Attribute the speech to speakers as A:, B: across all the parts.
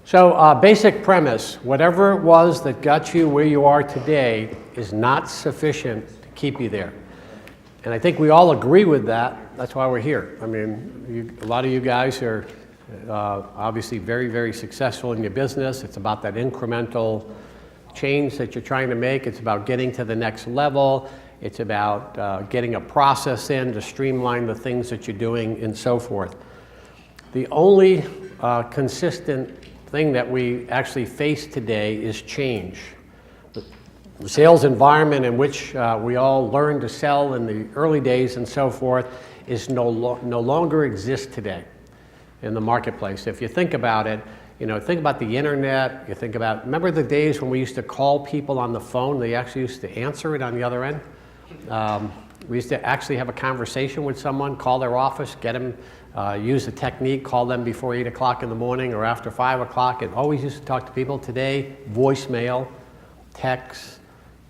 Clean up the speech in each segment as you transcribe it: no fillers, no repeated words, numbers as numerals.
A: So basic premise, whatever it was that got you where you are today is not sufficient to keep you there. And I think we all agree with that. That's why we're here. I mean, a lot of you guys are obviously very, very successful in your business. It's about that incremental change that you're trying to make. It's about getting to the next level. It's about getting a process in to streamline the things that you're doing and so forth. The only consistent thing that we actually face today is change. The sales environment in which we all learned to sell in the early days and so forth is no longer exists today in the marketplace. If you think about it, think about the internet, remember the days when we used to call people on the phone, they actually used to answer it on the other end? We used to actually have a conversation with someone, call their office, get them, use a technique, call them before 8 o'clock in the morning or after 5 o'clock, and always used to talk to people. Today, voicemail, text,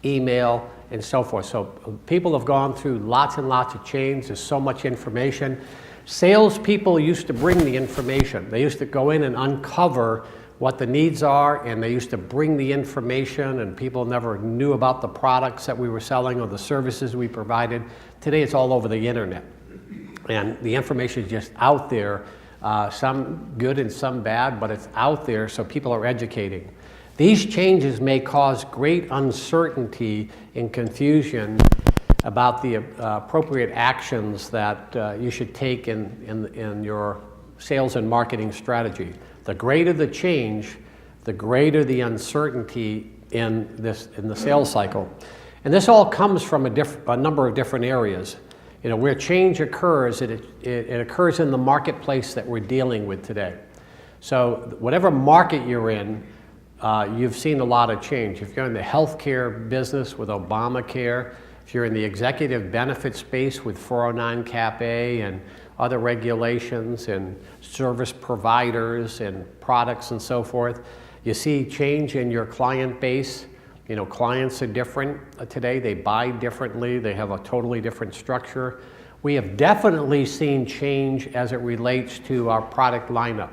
A: email, and so forth. So people have gone through lots and lots of change. There's so much information. Salespeople used to bring the information. They used to go in and uncover what the needs are, and they used to bring the information, and people never knew about the products that we were selling or the services we provided. Today it's all over the internet, and the information is just out there, some good and some bad, but it's out there, so people are educating. These changes may cause great uncertainty and confusion about the appropriate actions that you should take in your sales and marketing strategy. The greater the change, the greater the uncertainty in the sales cycle. And this all comes from a number of different areas. Where change occurs, it occurs in the marketplace that we're dealing with today. So whatever market you're in, you've seen a lot of change. If you're in the healthcare business with Obamacare, if you're in the executive benefit space with 409 Cap A and other regulations and service providers and products and so forth, you see change in your client base. Clients are different today. They buy differently. They have a totally different structure. We have definitely seen change as it relates to our product lineup.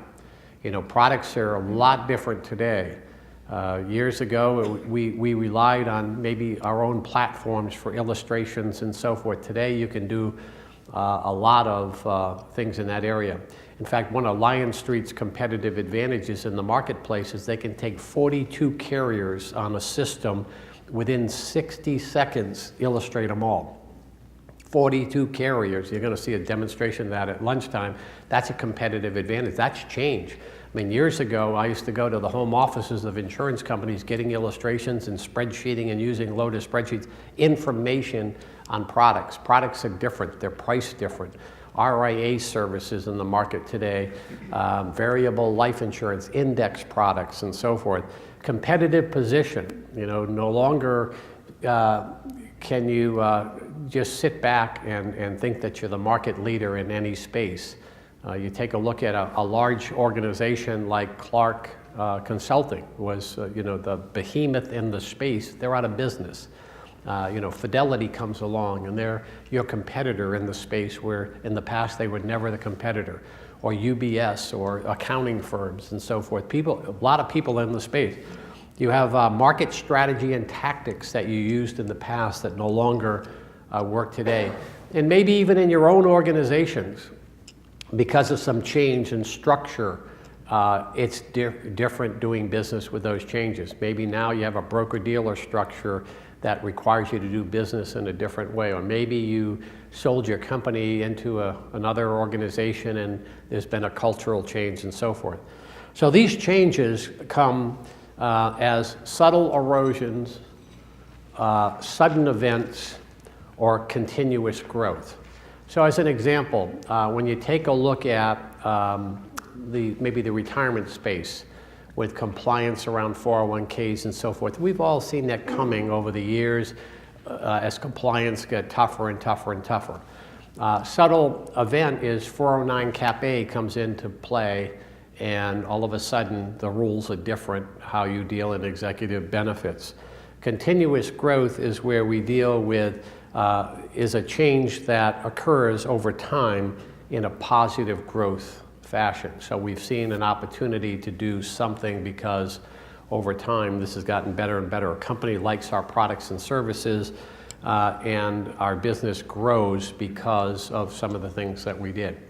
A: Products are a lot different today. Years ago, we relied on maybe our own platforms for illustrations and so forth. Today, you can do a lot of things in that area. In fact, one of Lion Street's competitive advantages in the marketplace is they can take 42 carriers on a system within 60 seconds, illustrate them all. 42 carriers. You're going to see a demonstration of that at lunchtime. That's a competitive advantage. That's change. I mean, years ago, I used to go to the home offices of insurance companies getting illustrations and spreadsheeting and using Lotus spreadsheets, information on products. Products are different. They're priced different. RIA services in the market today, variable life insurance, index products, and so forth. Competitive position. No longer can you just sit back and think that you're the market leader in any space. You take a look at a large organization like Clark Consulting was, the behemoth in the space. They're out of business. Fidelity comes along and they're your competitor in the space where in the past they were never the competitor. Or UBS or accounting firms and so forth. A lot of people in the space. You have market strategy and tactics that you used in the past that no longer work today. And maybe even in your own organizations, because of some change in structure, it's different doing business with those changes. Maybe now you have a broker-dealer structure that requires you to do business in a different way. Or maybe you sold your company into another organization and there's been a cultural change and so forth. So these changes come as subtle erosions, sudden events, or continuous growth. So as an example, when you take a look at maybe the retirement space with compliance around 401ks and so forth, we've all seen that coming over the years as compliance got tougher and tougher and tougher. Subtle event is 409 Cap A comes into play, and all of a sudden the rules are different how you deal in executive benefits. Continuous growth is where we deal with is a change that occurs over time in a positive growth fashion. So we've seen an opportunity to do something because over time this has gotten better and better. A company likes our products and services, and our business grows because of some of the things that we did.